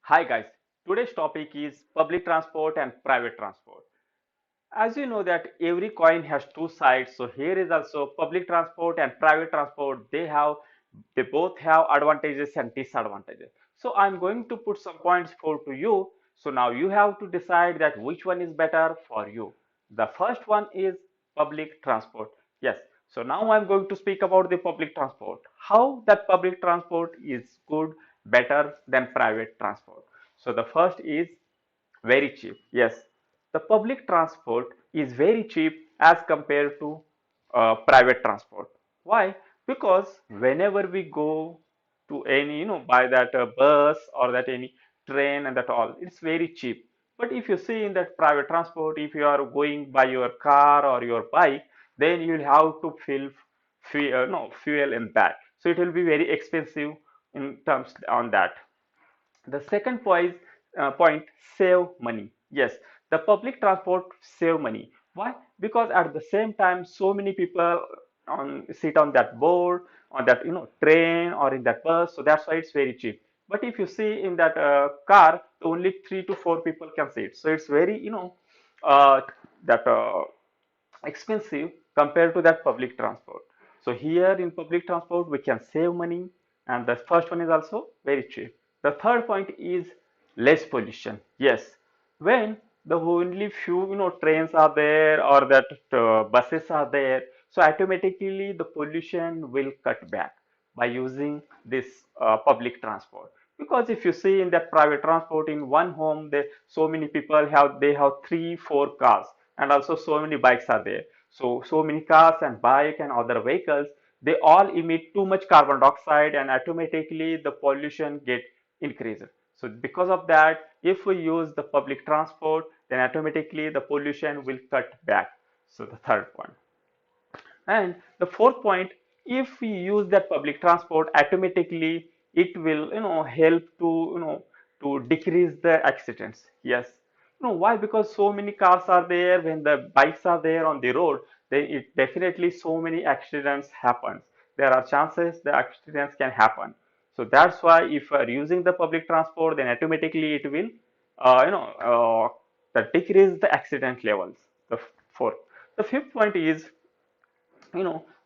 Hi guys, today's topic is public transport and private transport. As you know that every coin has two sides, so here is also public transport and private transport. They both have advantages and disadvantages. So I'm going to put some points for to you. So now you have to decide that which one is better for you. The first one is public transport. Yes. So now I'm going to speak about the public transport. How that public transport is good, better than private transport. So the first is very cheap. Yes, the public transport is very cheap as compared to private transport. Why? Because whenever we go to any, by that bus or that any train and that all, it's very cheap. But if you see in that private transport, if you are going by your car or your bike, then you'll have to fill fuel, no, fuel in that. So it will be very expensive in terms on that. The second point, save money. Yes, the public transport save money. Why? Because at the same time, so many people sit on that board, on that train or in that bus. So that's why it's very cheap. But if you see in that car, only 3 to 4 people can sit. So it's very uh, that expensive compared to that public transport. So here in public transport we can save money, and the first one is also very cheap. The third point is less pollution. Yes, when the only few trains are there or that buses are there, so automatically the pollution will cut back by using this public transport. Because if you see in that private transport, in one home they so many people have 3 4 cars, and also so many bikes are there. So many cars and bike and other vehicles, they all emit too much carbon dioxide, and automatically the pollution get increased. So because of that, if we use the public transport, then automatically the pollution will cut back. So the third point. And the fourth point, if we use that public transport, automatically it will help to to decrease the accidents. Yes. Why? Because so many cars are there, when the bikes are there on the road, then it definitely so many accidents happen. There are chances the accidents can happen. So that's why if we are using the public transport, then automatically it will decrease the accident levels. The fourth. The fifth point is,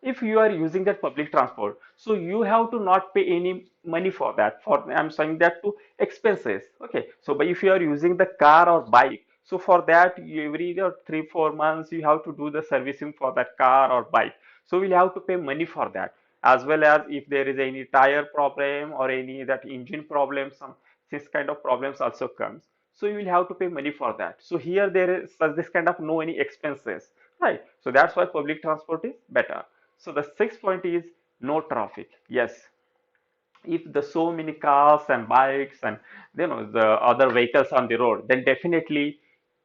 if you are using that public transport, so you have to not pay any money for that. For I'm saying that to expenses. Okay, so but if you are using the car or bike, so for that every 3 4 months you have to do the servicing for that car or bike. So we'll have to pay money for that, as well as if there is any tire problem or any that engine problem, some this kind of problems also comes. So you will have to pay money for that. So here there is this kind of no any expenses, right? So that's why public transport is better. So the sixth point is no traffic. Yes, if the so many cars and bikes and the other vehicles on the road, then definitely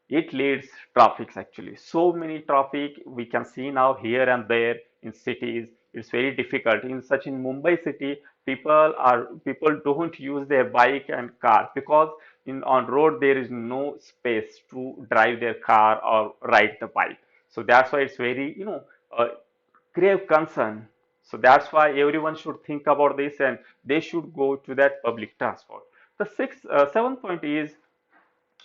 it leads traffic. Actually, so many traffic we can see now here and there in cities. It's very difficult in such in Mumbai city. People don't use their bike and car because in on road there is no space to drive their car or ride the bike. So that's why it's very grave concern. So that's why everyone should think about this, and they should go to that public transport. The seventh point is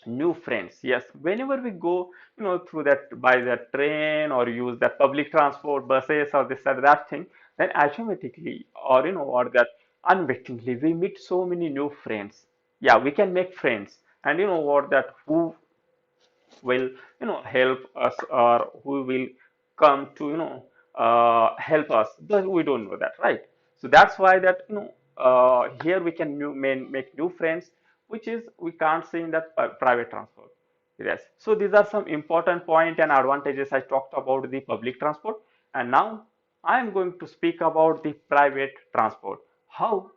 new friends. Yes, whenever we go, through that by that train or use that public transport, buses or this or that thing, then automatically or or that unwittingly we meet so many new friends. Yeah, we can make friends, and what that who will help us or who will come to help us, but we don't know that, right? So that's why that here we can make new friends, which is we can't see in that private transport. Yes, so these are some important point and advantages I talked about the public transport. And now I am going to speak about the private transport, how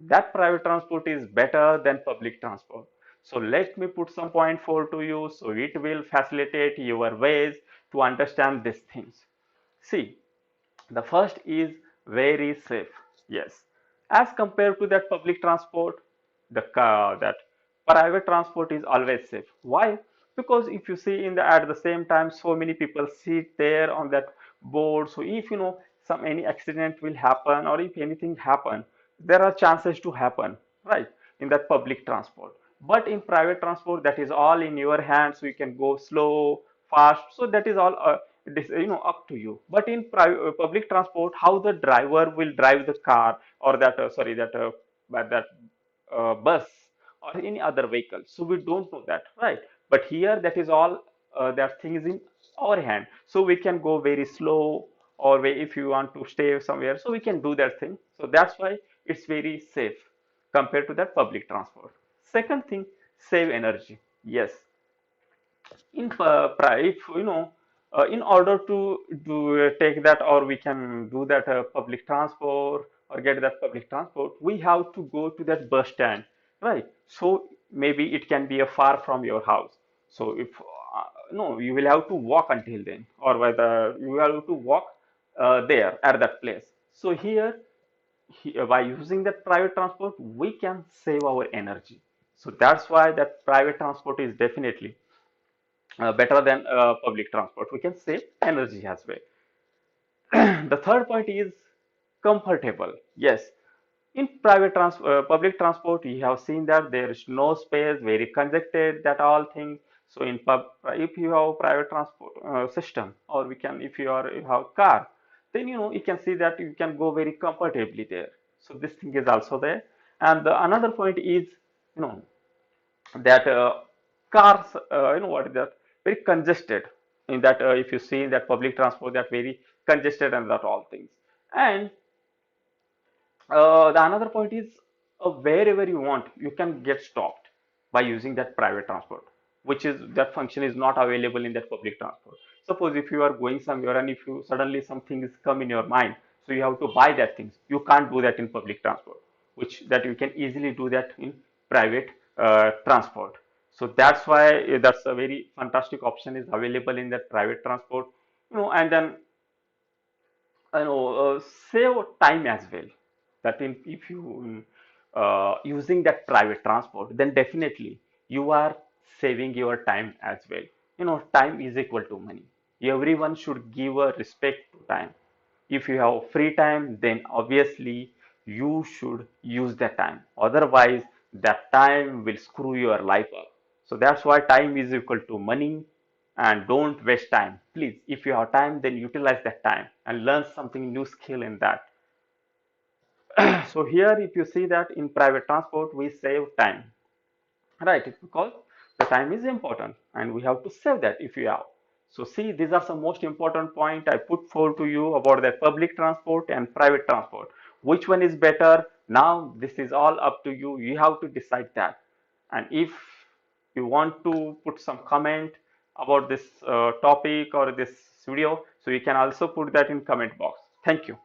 that private transport is better than public transport. So let me put some point forward to you, so it will facilitate your ways to understand these things. See, the first is very safe. Yes, as compared to that public transport, that private transport is always safe. Why? Because if you see in the at the same time so many people sit there on that board. So if some any accident will happen or if anything happen, there are chances to happen, right, in that public transport. But in private transport, that is all in your hands. So you can go slow, fast. So that is all this, up to you. But in public transport, how the driver will drive the car, or that sorry that bus or any other vehicle. So we don't know that, right? But here, that is all, that thing is in our hand. So we can go very slow, or if you want to stay somewhere, so we can do that thing. So that's why it's very safe compared to that public transport. Second thing, save energy. Yes, if in order to do take that, or we can do that public transport, or get that public transport, we have to go to that bus stand, right? So maybe it can be a far from your house. So if no, you will have to walk until then, or whether you have to walk there at that place. So here, by using that private transport, we can save our energy. So that's why that private transport is definitely better than public transport. We can save energy as well. The third point is comfortable. Yes, in public transport, you have seen that there is no space, very congested, that all things. So if you have private transport system, or we can, if you have car, then you can see that you can go very comfortably there. So this thing is also there. And the another point is, you know that cars, what is that, very congested. In that, if you see in that public transport, that very congested and that all things. And the another point is, wherever you want, you can get stopped by using that private transport, which is that function is not available in that public transport. Suppose if you are going somewhere, and if you suddenly something is come in your mind, so you have to buy that things. You can't do that in public transport, which that you can easily do that in private transport. So that's why that's a very fantastic option is available in that private transport. And then uh, save time as well. That if you using that private transport, then definitely you are saving your time as well. Time is equal to money. Everyone should give a respect to time. If you have free time, then obviously you should use that time. Otherwise, that time will screw your life up. So that's why time is equal to money, and don't waste time. Please, if you have time, then utilize that time and learn something new skill in that. So here, if you see that in private transport, we save time, right? It's because the time is important, and we have to save that if you have. So see, these are some most important point I put forward to you about the public transport and private transport. Which one is better? Now this is all up to you. You have to decide that. And if you want to put some comment about this topic or this video, so you can also put that in comment box. Thank you.